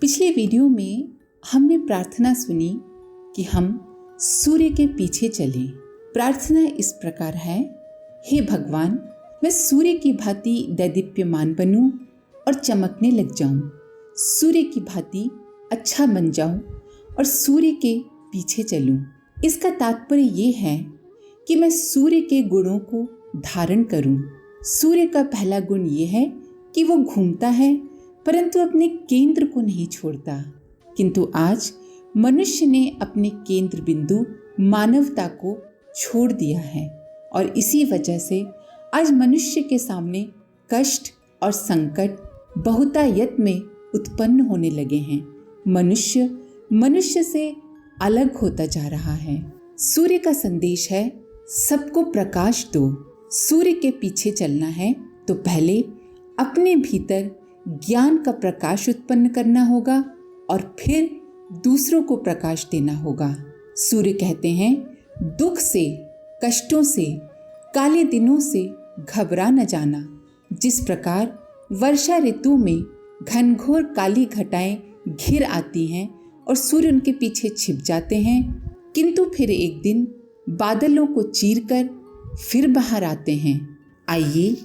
पिछले वीडियो में हमने प्रार्थना सुनी कि हम सूर्य के पीछे चलें। प्रार्थना इस प्रकार है, हे भगवान, मैं सूर्य की भांति दैदीप्यमान बनूं और चमकने लग जाऊं, सूर्य की भांति अच्छा बन जाऊं और सूर्य के पीछे चलूं। इसका तात्पर्य ये है कि मैं सूर्य के गुणों को धारण करूं। सूर्य का पहला गुण ये है कि वो घूमता है परंतु अपने केंद्र को नहीं छोड़ता। किंतु आज मनुष्य ने अपने केंद्र बिंदु मानवता को छोड़ दिया है और इसी वजह से आज मनुष्य के सामने कष्ट और संकट बहुतायत में उत्पन्न होने लगे हैं। मनुष्य से अलग होता जा रहा है। सूर्य का संदेश है, सबको प्रकाश दो। सूर्य के पीछे चलना है तो पहले अपने भीतर ज्ञान का प्रकाश उत्पन्न करना होगा और फिर दूसरों को प्रकाश देना होगा। सूर्य कहते हैं, दुख से, कष्टों से, काले दिनों से घबरा न जाना। जिस प्रकार वर्षा ऋतु में घनघोर काली घटाएं घिर आती हैं और सूर्य उनके पीछे छिप जाते हैं, किंतु फिर एक दिन बादलों को चीरकर फिर बाहर आते हैं। आइए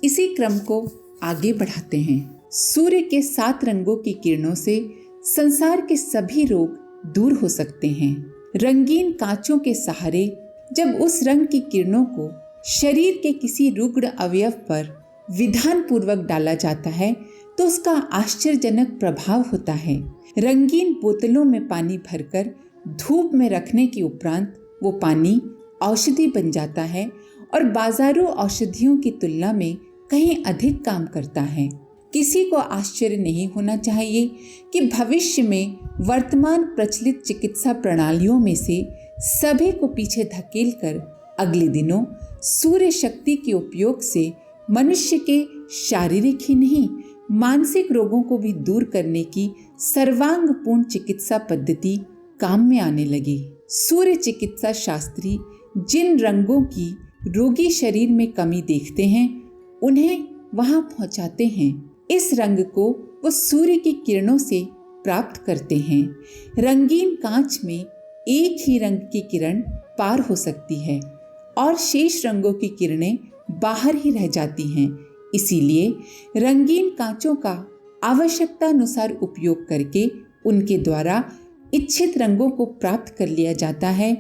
इसी क्रम को आगे बढ़ाते हैं। सूर्य के 7 रंगों की किरणों से संसार के सभी रोग दूर हो सकते हैं। रंगीन कांचों के सहारे जब उस रंग की किरणों को शरीर के किसी रुग्ण अवयव पर विधान पूर्वक डाला जाता है तो उसका आश्चर्यजनक प्रभाव होता है। रंगीन बोतलों में पानी भरकर धूप में रखने के उपरांत वो पानी औषधि बन जाता है और बाजारू औषधियों की तुलना में कहीं अधिक काम करता है। किसी को आश्चर्य नहीं होना चाहिए कि भविष्य में वर्तमान प्रचलित चिकित्सा प्रणालियों में से सभी को पीछे धकेलकर अगले दिनों सूर्य शक्ति के उपयोग से मनुष्य के शारीरिक ही नहीं मानसिक रोगों को भी दूर करने की सर्वांगपूर्ण चिकित्सा पद्धति काम में आने लगी। सूर्य चिकित्सा शास्त्री जिन रंगों की रोगी शरीर में कमी देखते हैं उन्हें वहां पहुंचाते हैं। इस रंग को वो सूर्य की किरणों से प्राप्त करते हैं। रंगीन कांच में एक ही रंग की किरण पार हो सकती है और शेष रंगों की किरणें बाहर ही रह जाती हैं। इसीलिए रंगीन कांचों का आवश्यकता अनुसार उपयोग करके उनके द्वारा इच्छित रंगों को प्राप्त कर लिया जाता है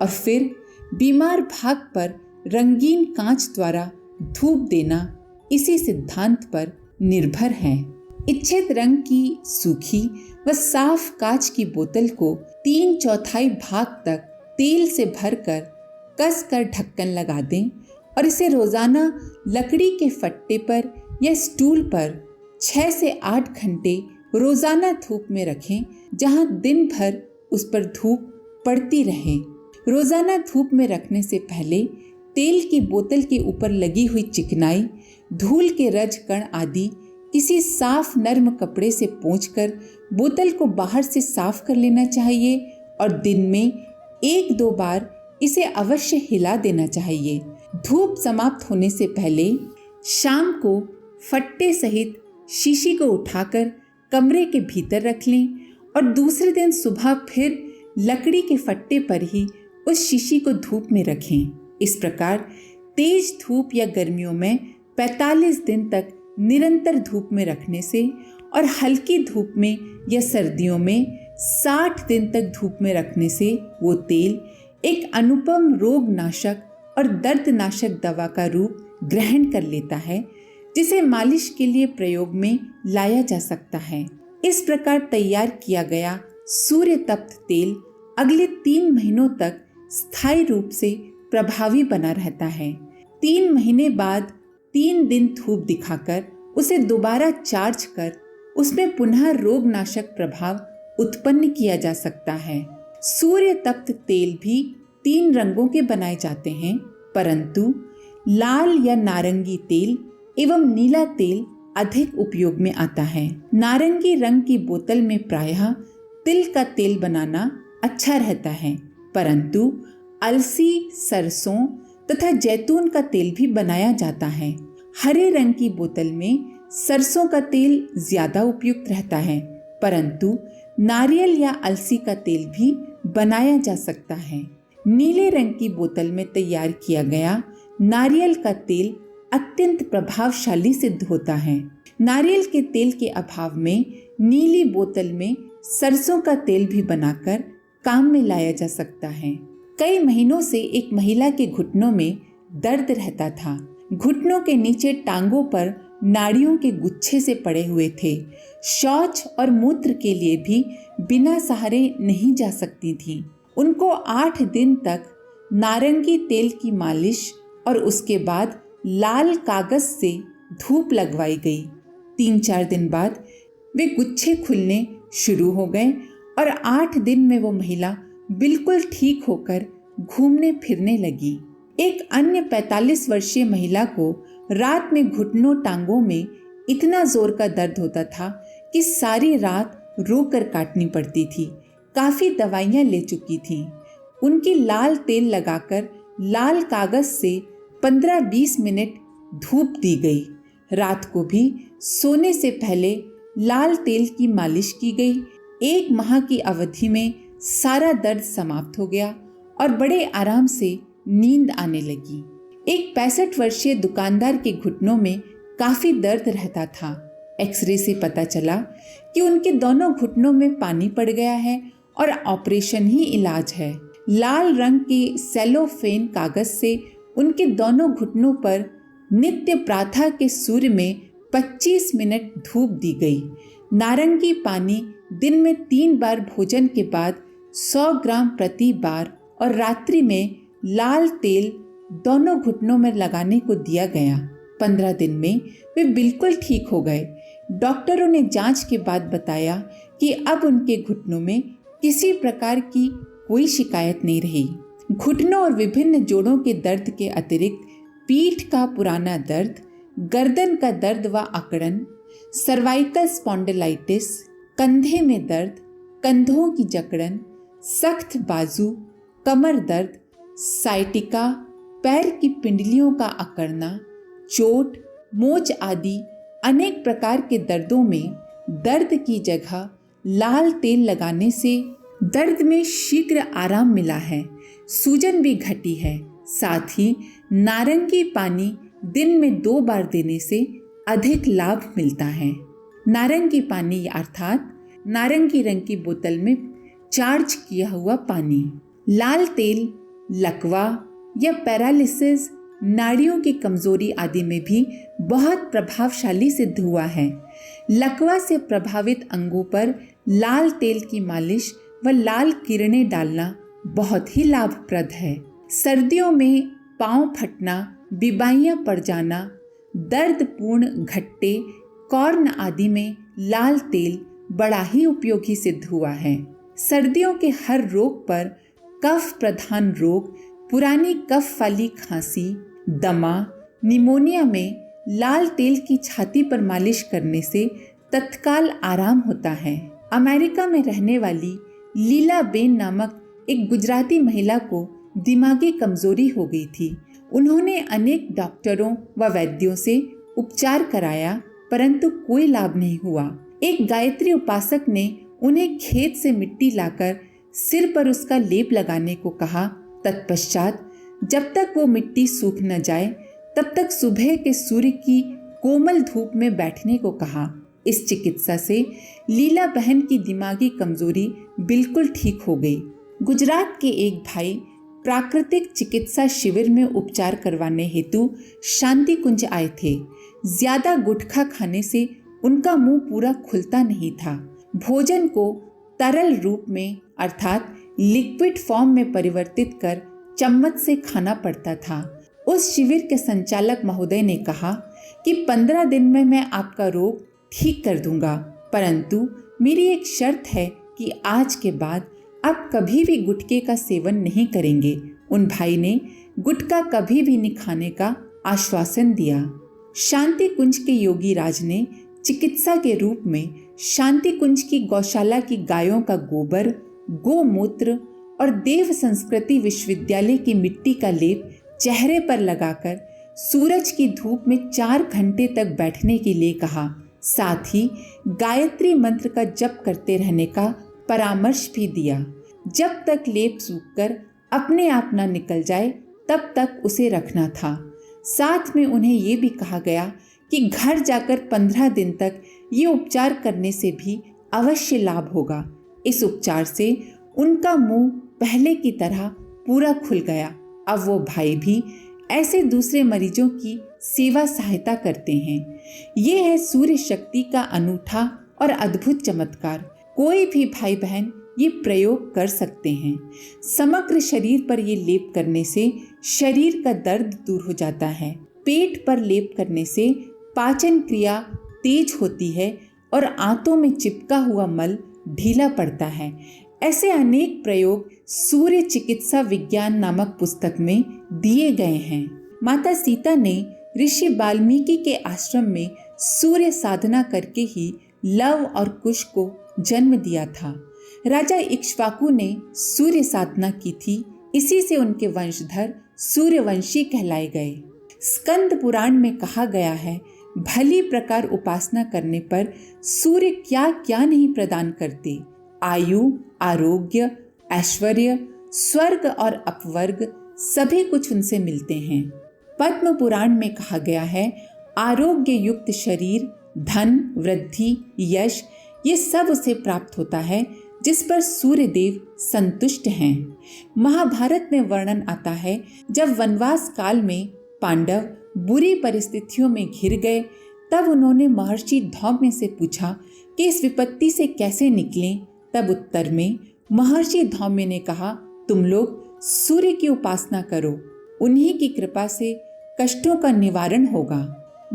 और फिर बीमार भाग पर रंगीन कांच द्वारा धूप देना इसी सिद्धांत पर निर्भर है। इच्छित रंग की सूखी व साफ कांच की बोतल को 3/4 भाग तक तेल से भरकर कस कर ढक्कन लगा दें और इसे रोजाना लकड़ी के फट्टे पर या स्टूल पर 6 से 8 घंटे रोजाना धूप में रखें, जहां दिन भर उस पर धूप पड़ती रहे। रोजाना धूप में रखने से पहले तेल की बोतल के ऊपर लगी हुई चिकनाई, धूल के रज कण आदि किसी साफ नर्म कपड़े से पोंछकर बोतल को बाहर से साफ कर लेना चाहिए और दिन में 1-2 बार इसे अवश्य हिला देना चाहिए। धूप समाप्त होने से पहले शाम को फट्टे सहित शीशी को उठाकर कमरे के भीतर रख लें और दूसरे दिन सुबह फिर लकड़ी के फट्टे पर ही उस शीशी को धूप में रखें। इस प्रकार तेज धूप या गर्मियों में 45 दिन तक निरंतर धूप में रखने से और हल्की धूप में या सर्दियों में 60 दिन तक धूप में रखने से वो तेल एक अनुपम रोग नाशक और दर्दनाशक दवा का रूप ग्रहण कर लेता है, जिसे मालिश के लिए प्रयोग में लाया जा सकता है। इस प्रकार तैयार किया गया सूर्य तप्त तेल अगले 3 महीनों तक स्थायी रूप से प्रभावी बना रहता है। 3 महीने बाद 3 दिन धूप दिखाकर उसे दोबारा चार्ज कर उसमें पुनः रोगनाशक प्रभाव उत्पन्न किया जा सकता है। सूर्य तप्त तेल भी 3 रंगों के बनाए जाते हैं, परंतु लाल या नारंगी तेल एवं नीला तेल अधिक उपयोग में आता है। नारंगी रंग की बोतल में प्रायः तिल का तेल बनाना अच्छा रहता है, परंतु अलसी, सरसों तथा जैतून का तेल भी बनाया जाता है। हरे रंग की बोतल में सरसों का तेल ज्यादा उपयुक्त रहता है, परंतु नारियल या अलसी का तेल भी बनाया जा सकता है। नीले रंग की बोतल में तैयार किया गया नारियल का तेल अत्यंत प्रभावशाली सिद्ध होता है। नारियल के तेल के अभाव में नीली बोतल में सरसों का तेल भी बनाकर काम में लाया जा सकता है। कई महीनों से एक महिला के घुटनों में दर्द रहता था। घुटनों के नीचे टांगों पर नाड़ियों के गुच्छे से पड़े हुए थे। शौच और मूत्र के लिए भी बिना सहारे नहीं जा सकती थी। उनको 8 दिन तक नारंगी तेल की मालिश और उसके बाद लाल कागज से धूप लगवाई गई। 3-4 दिन बाद वे गुच्छे खुलने शुरू हो गए और 8 दिन में वो महिला बिल्कुल ठीक होकर घूमने फिरने लगी। एक अन्य 45 वर्षीय महिला को रात में घुटनों टांगों में इतना जोर का दर्द होता था कि सारी रात रोकर काटनी पड़ती थी। काफी दवाइयां ले चुकी थी। उनकी लाल तेल लगाकर लाल कागज से 15-20 मिनट धूप दी गई। रात को भी सोने से पहले लाल तेल की मालिश की गई। 1 माह की अवधि में सारा दर्द समाप्त हो गया और बड़े आराम से नींद आने लगी। एक 65 वर्षीय दुकानदार के घुटनों में काफी दर्द रहता था। एक्सरे से पता चला कि उनके दोनों घुटनों में पानी पड़ गया है और ऑपरेशन ही इलाज है। लाल रंग के सेलोफेन कागज से उनके दोनों घुटनों पर नित्य प्रातः के सूर्य में 25 मिनट धूप दी गई। नारंगी पानी दिन में 3 बार भोजन के बाद 100 ग्राम प्रति बार और रात्रि में लाल तेल दोनों घुटनों में लगाने को दिया गया। 15 दिन में वे बिल्कुल ठीक हो गए। डॉक्टरों ने जांच के बाद बताया कि अब उनके घुटनों में किसी प्रकार की कोई शिकायत नहीं रही। घुटनों और विभिन्न जोड़ों के दर्द के अतिरिक्त पीठ का पुराना दर्द, गर्दन का दर्द व अकड़न, सर्वाइकल स्पॉन्डिलाइटिस, कंधे में दर्द, कंधों की जकड़न, सख्त बाजू, कमर दर्द, साइटिका, पैर की पिंडलियों का अकड़ना, चोट, मोच आदि अनेक प्रकार के दर्दों में दर्द की जगह लाल तेल लगाने से दर्द में शीघ्र आराम मिला है। सूजन भी घटी है। साथ ही नारंगी पानी दिन में 2 बार देने से अधिक लाभ मिलता है। नारंगी पानी अर्थात नारंगी रंग की बोतल में चार्ज किया हुआ पानी। लाल तेल लकवा या पैरालिसिस, नाड़ियों की कमजोरी आदि में भी बहुत प्रभावशाली सिद्ध हुआ है। लकवा से प्रभावित अंगों पर लाल तेल की मालिश व लाल किरणें डालना बहुत ही लाभप्रद है। सर्दियों में पांव फटना, बीमारियां पड़ जाना, दर्दपूर्ण घट्टे, कॉर्न आदि में लाल तेल बड़ा ही उपयोगी सिद्ध हुआ है। सर्दियों के हर रोग पर, कफ प्रधान रोग, पुरानी कफ वाली खांसी, दमा, निमोनिया में लाल तेल की छाती पर मालिश करने से तत्काल आराम होता है। अमेरिका में रहने वाली लीला बेन नामक एक गुजराती महिला को दिमागी कमजोरी हो गई थी। उन्होंने अनेक डॉक्टरों व वैद्यों से उपचार कराया, परंतु कोई लाभ नहीं हुआ। एक गायत्री उपासक ने उन्हें खेत से मिट्टी लाकर सिर पर उसका लेप लगाने को कहा। तत्पश्चात जब तक वो मिट्टी सूख न जाए तब तक सुबह के सूर्य की कोमल धूप में बैठने को कहा। इस चिकित्सा से लीला बहन की दिमागी कमजोरी बिल्कुल ठीक हो गई। गुजरात के एक भाई प्राकृतिक चिकित्सा शिविर में उपचार करवाने हेतु शांति कुंज आए थे। ज्यादा गुटखा खाने से उनका मुंह पूरा खुलता नहीं था। भोजन को तरल रूप में अर्थात लिक्विड फॉर्म में परिवर्तित कर चम्मच से खाना पड़ता था। उस शिविर के संचालक महोदय ने कहा कि 15 दिन में मैं आपका रोग ठीक कर दूंगा, परंतु मेरी एक शर्त है कि आज के बाद आप कभी भी गुटखे का सेवन नहीं करेंगे। उन भाई ने गुटखा कभी भी नहीं खाने का आश्वासन दिया। शांति कुंज के योगी राज ने चिकित्सा के रूप में शांति कुंज की गौशाला की गायों का गोबर, गोमूत्र और देव संस्कृति विश्वविद्यालय की मिट्टी का लेप चेहरे पर लगाकर सूरज की धूप में 4 घंटे तक बैठने के लिए कहा। साथ ही गायत्री मंत्र का जप करते रहने का परामर्श भी दिया। जब तक लेप सूखकर अपने आप न निकल जाए तब तक उसे रखना था। साथ में उन्हें ये भी कहा गया कि घर जाकर 15 दिन तक ये उपचार करने से भी अवश्य लाभ होगा। इस उपचार से उनका मुंह पहले की तरह पूरा खुल गया। अब वो भाई भी ऐसे दूसरे मरीजों की सेवा सहायता करते हैं। ये है सूर्य शक्ति का अनूठा और अद्भुत चमत्कार। कोई भी भाई बहन ये प्रयोग कर सकते हैं। समग्र शरीर पर ये लेप करने से शरीर का दर्द दूर हो जाता है। पेट पर लेप करने से पाचन क्रिया तेज होती है और आंतों में चिपका हुआ मल ढीला पड़ता है। ऐसे अनेक प्रयोग सूर्य चिकित्सा विज्ञान नामक पुस्तक में दिए गए हैं। माता सीता ने ऋषि वाल्मीकि के आश्रम में सूर्य साधना करके ही लव और कुश को जन्म दिया था। राजा इक्ष्वाकु ने सूर्य साधना की थी, इसी से उनके वंशधर सूर्यवंशी कहलाए गए। स्कंद पुराण में कहा गया है, भली प्रकार उपासना करने पर सूर्य क्या क्या नहीं प्रदान करते। आयु, आरोग्य, ऐश्वर्य, स्वर्ग और अपवर्ग सभी कुछ उनसे मिलते हैं। पद्म पुराण में कहा गया है, आरोग्य युक्त शरीर, धन, वृद्धि, यश ये सब उसे प्राप्त होता है जिस पर सूर्य देव संतुष्ट हैं। महाभारत में वर्णन आता है, जब वनवास काल में पांडव बुरी परिस्थितियों में घिर गए, तब उन्होंने महर्षि धौम्य से पूछा कि इस विपत्ति से कैसे निकलें। तब उत्तर में महर्षि धौम्य ने कहा, तुम लोग सूर्य की उपासना करो, उन्हीं की कृपा से कष्टों का निवारण होगा।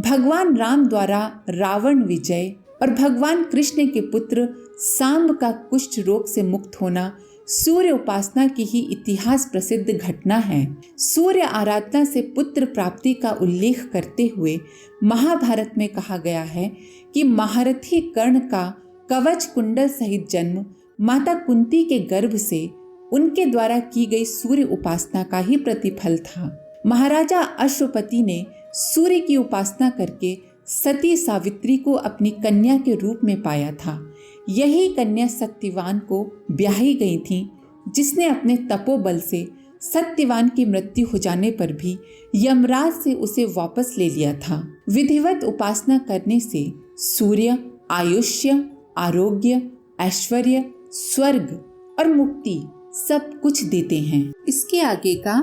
भगवान राम द्वारा रावण विजय और भगवान कृष्ण के पुत्र सांब का कुष्ठ रोग से मुक्त होना सूर्य उपासना की ही इतिहास प्रसिद्ध घटना है। सूर्य आराधना से पुत्र प्राप्ति का उल्लेख करते हुए महाभारत में कहा गया है कि महारथी कर्ण का कवच कुंडल सहित जन्म माता कुंती के गर्भ से उनके द्वारा की गई सूर्य उपासना का ही प्रतिफल था। महाराजा अश्वपति ने सूर्य की उपासना करके सती सावित्री को अपनी कन्या के रूप में पाया था। यही कन्या सत्यवान को ब्याही गई थी, जिसने अपने तपोबल से सत्यवान की मृत्यु हो जाने पर भी यमराज से उसे वापस ले लिया था। विधिवत उपासना करने से सूर्य आयुष्य, आरोग्य, ऐश्वर्य, स्वर्ग और मुक्ति सब कुछ देते हैं। इसके आगे का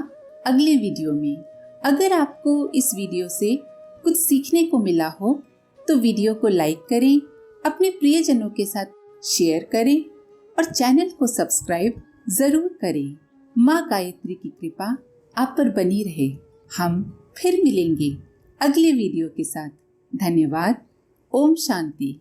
अगले वीडियो में। अगर आपको इस वीडियो से कुछ सीखने को मिला हो तो वीडियो को लाइक करें, अपने प्रियजनों के साथ शेयर करें और चैनल को सब्सक्राइब जरूर करें। माँ गायत्री की कृपा आप पर बनी रहे। हम फिर मिलेंगे अगले वीडियो के साथ। धन्यवाद। ओम शांति।